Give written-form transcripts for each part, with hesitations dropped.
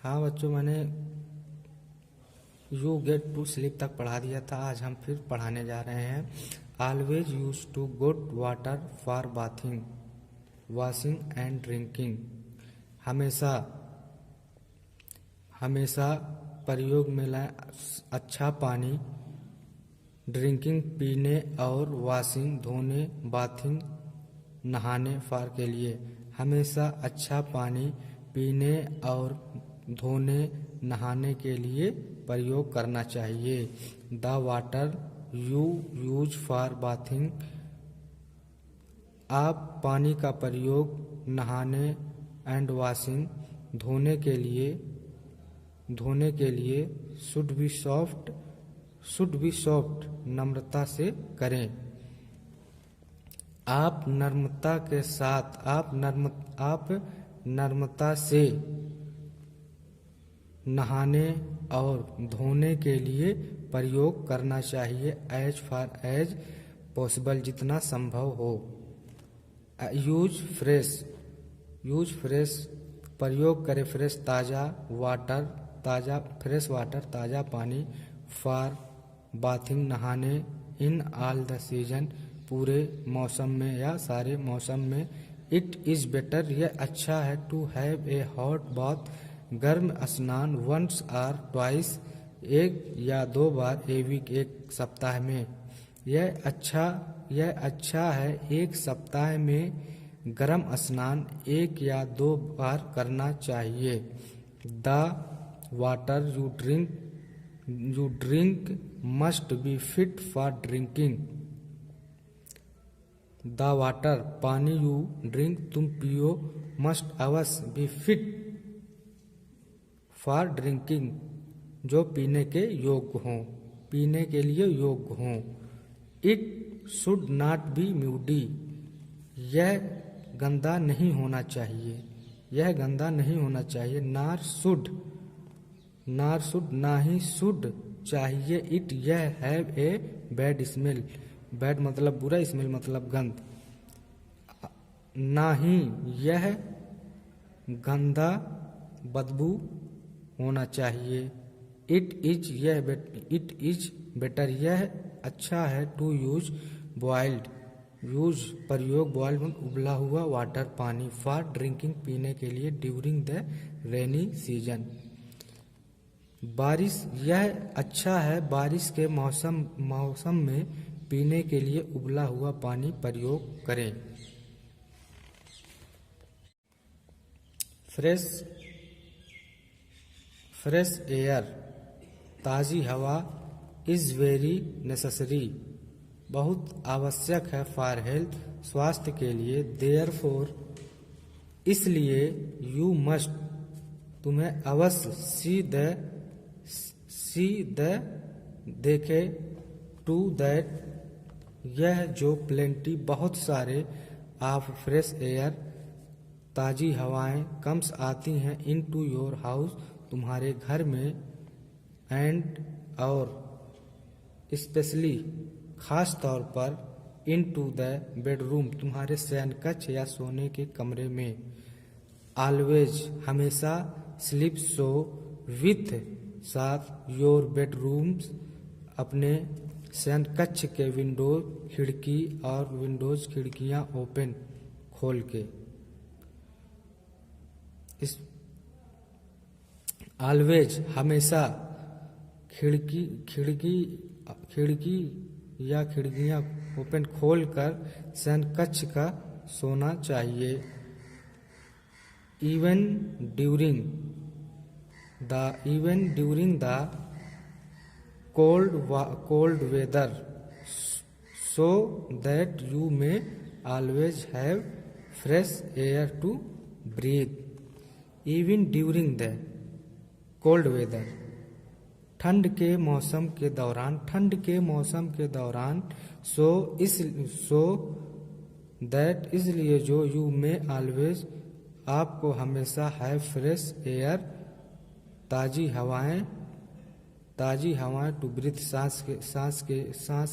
हाँ बच्चों, मैंने यू गेट टू स्लीप तक पढ़ा दिया था। आज हम फिर पढ़ाने जा रहे हैं। Always use to good water for bathing, washing and drinking. हमेशा हमेशा प्रयोग में लाए अच्छा पानी ड्रिंकिंग पीने और वॉशिंग धोने, बाथिंग नहाने फॉर के लिए। हमेशा अच्छा पानी पीने और धोने नहाने के लिए प्रयोग करना चाहिए। The water you use for bathing, आप पानी का प्रयोग नहाने एंड वॉशिंग धोने के लिए शुड बी सॉफ्ट नम्रता से करें। आप नम्रता से नहाने और धोने के लिए प्रयोग करना चाहिए। एज फार एज पॉसिबल, जितना संभव हो। यूज फ्रेश प्रयोग करें फ्रेश वाटर ताज़ा पानी। फॉर बाथिंग नहाने। इन ऑल द सीजन पूरे मौसम में या सारे मौसम में। इट इज़ बेटर, यह अच्छा है। To have a hot bath, गर्म स्नान। वंस और ट्वाइस, एक या दो बार। ए वीक, एक सप्ताह में। यह अच्छा है, एक सप्ताह में गर्म स्नान एक या दो बार करना चाहिए। The water you drink must be fit for drinking. The water पानी यू ड्रिंक तुम पियो, मस्ट अवश्य, बी फिट फॉर ड्रिंकिंग जो पीने के योग्य हों, पीने के लिए योग्य हों। इट शुड नॉट बी म्यूडी, यह गंदा नहीं होना चाहिए, यह गंदा नहीं होना चाहिए। नार शुड ना ही शुड चाहिए। इट यह have a bad smell, bad मतलब बुरा, स्मेल मतलब गंध। ना ही यह गंदा बदबू होना चाहिए। इट इज बेटर, यह अच्छा है। टू यूज बॉइल्ड, प्रयोग बॉइल्ड उबला हुआ वाटर पानी। फॉर ड्रिंकिंग पीने के लिए। ड्यूरिंग द रेनी सीजन, बारिश, यह अच्छा है बारिश के मौसम में पीने के लिए उबला हुआ पानी प्रयोग करें। फ्रेश एयर, ताज़ी हवा। इज़ वेरी नेसेसरी, बहुत आवश्यक है। फॉर हेल्थ, स्वास्थ्य के लिए। देयरफॉर, इसलिए। यू मस्ट, तुम्हें अवश्य। देखे। टू दैट, यह जो। प्लेंटी, बहुत सारे। ऑफ फ्रेश एयर, ताज़ी हवाएं। कम्स, आती हैं। इन टू योर हाउस, तुम्हारे घर में। एंड, और। स्पेशली, खास तौर पर। इन टू द बेडरूम, तुम्हारे शयन कक्ष या सोने के कमरे में। ऑलवेज, हमेशा। Sleep, so. विथ, साथ। योर बेडरूम्स, अपने शयन कक्ष के विंडोज खिड़कियां ओपन, खोल के। ऑलवेज, हमेशा। खिड़कियां ओपन, खोल कर शयन कक्ष का सोना चाहिए। Even during the cold weather, so that you may always have fresh air to breathe. Even during the cold weather, ठंड के मौसम के दौरान। सो दैट, इसलिए जो। यू में ऑलवेज, आपको हमेशा। हैव फ्रेश एयर, ताज़ी हवाएं। टू ब्रीथ, सांस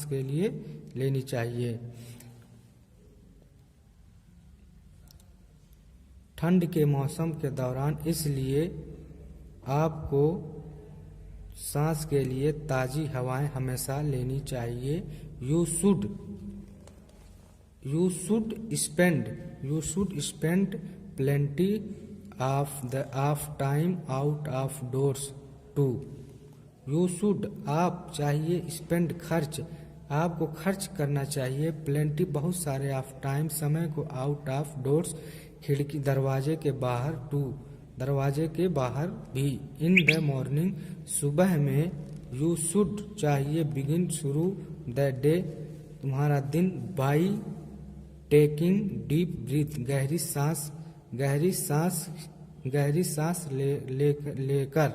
के लिए लेनी चाहिए। ठंड के मौसम के दौरान, इसलिए। आपको सांस के लिए ताज़ी हवाएं हमेशा लेनी चाहिए। You should spend plenty of time out of doors too. You should आप चाहिए, स्पेंड खर्च आपको खर्च करना चाहिए, प्लेंटी बहुत सारे, ऑफ टाइम समय को, आउट ऑफ डोर्स खिड़की दरवाजे के बाहर, टू दरवाजे के बाहर भी। इन द मॉर्निंग सुबह में। यू शुड चाहिए, बिगिन शुरू, द डे तुम्हारा दिन, बाई टेकिंग डीप ब्रीथ गहरी सांस लेकर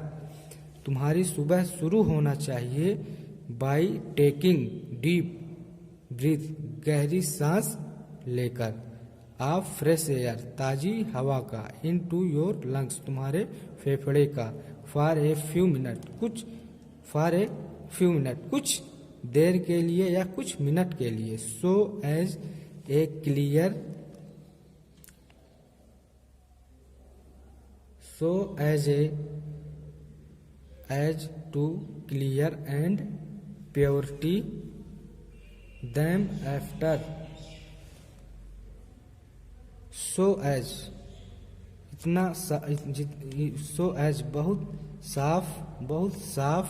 तुम्हारी सुबह शुरू होना चाहिए। बाई टेकिंग डीप ब्रीथ गहरी सांस लेकर। ऑफ फ्रेश एयर ताजी हवा का, इन टू योर लंग्स तुम्हारे फेफड़े का। फॉर ए फ्यू मिनट कुछ देर के लिए या कुछ मिनट के लिए। So as a clear as to clear and purity them after. So as बहुत साफ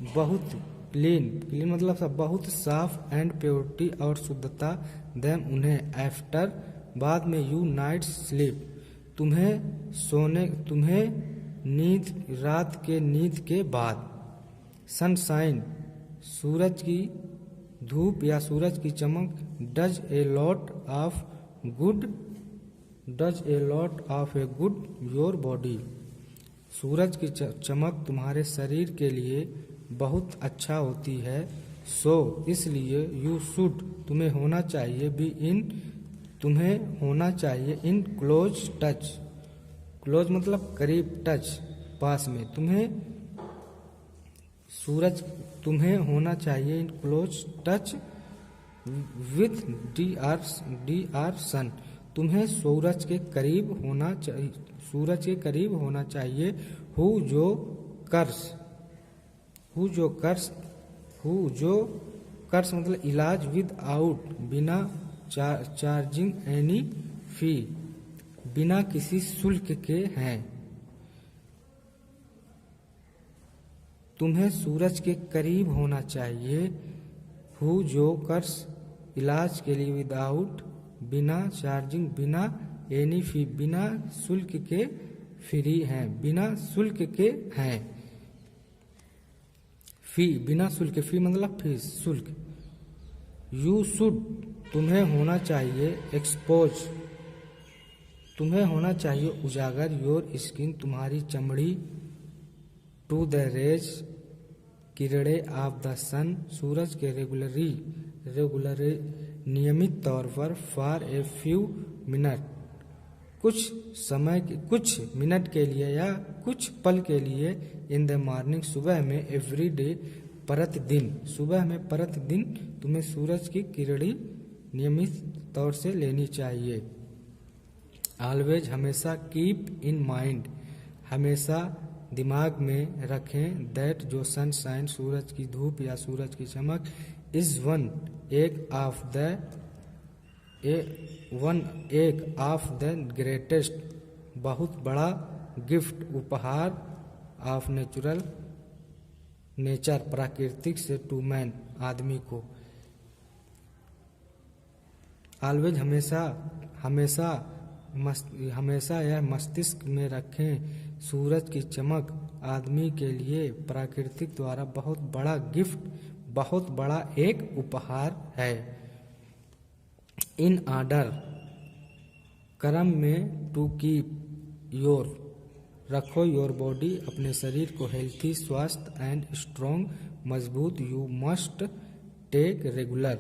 बहुत क्लीन मतलब सब बहुत साफ, एंड प्योरिटी और शुद्धता, देम उन्हें, आफ्टर बाद में, यू नाइट स्लीप तुम्हें रात के नींद के बाद। सनशाइन सूरज की धूप या सूरज की चमक, does a lot of a good your body सूरज की चमक तुम्हारे शरीर के लिए बहुत अच्छा होती है। सो इसलिए, यू शुड तुम्हें होना चाहिए, तुम्हें होना चाहिए, इन क्लोज टच, क्लोज मतलब करीब, टच पास में, तुम्हें होना चाहिए इन क्लोज टच विथ डी आर सन तुम्हें सूरज के करीब होना चाहिए। हु जो कर्स मतलब इलाज, विद आउट बिना, चार्जिंग एनी फी बिना किसी शुल्क के हैं। तुम्हें सूरज के करीब होना चाहिए। हु जो कर्स इलाज के लिए, विदाउट बिना, चार्जिंग बिना, एनी फी बिना शुल्क के, फ्री हैं बिना शुल्क के हैं। फी बिना शुल्क, फी मतलब फीस, शुल्क। यू शुड तुम्हें होना चाहिए, एक्सपोज तुम्हें होना चाहिए उजागर, योर स्किन तुम्हारी चमड़ी, टू द रेज किरणें, ऑफ द सन सूरज के, रेगुलर नियमित तौर पर, फॉर ए फ्यू मिनट कुछ मिनट के लिए या कुछ पल के लिए, इन द मॉर्निंग सुबह में, एवरी डे प्रतिदिन, सुबह में प्रतिदिन तुम्हें सूरज की किरणें नियमित तौर से लेनी चाहिए। ऑलवेज हमेशा, कीप इन माइंड हमेशा दिमाग में रखें, दैट जो सनशाइन सूरज की धूप या सूरज की चमक, इज वन एक ऑफ द ग्रेटेस्ट बहुत बड़ा गिफ्ट उपहार, ऑफ नेचर प्राकृतिक से, टू मैन आदमी को। ऑलवेज हमेशा यह मस्तिष्क में रखें, सूरज की चमक आदमी के लिए प्राकृतिक द्वारा बहुत बड़ा गिफ्ट, बहुत बड़ा एक उपहार है। इन ऑर्डर क्रम में, टू कीप रखो योर बॉडी अपने शरीर को हेल्थी स्वस्थ एंड स्ट्रॉन्ग मजबूत, यू मस्ट टेक रेगुलर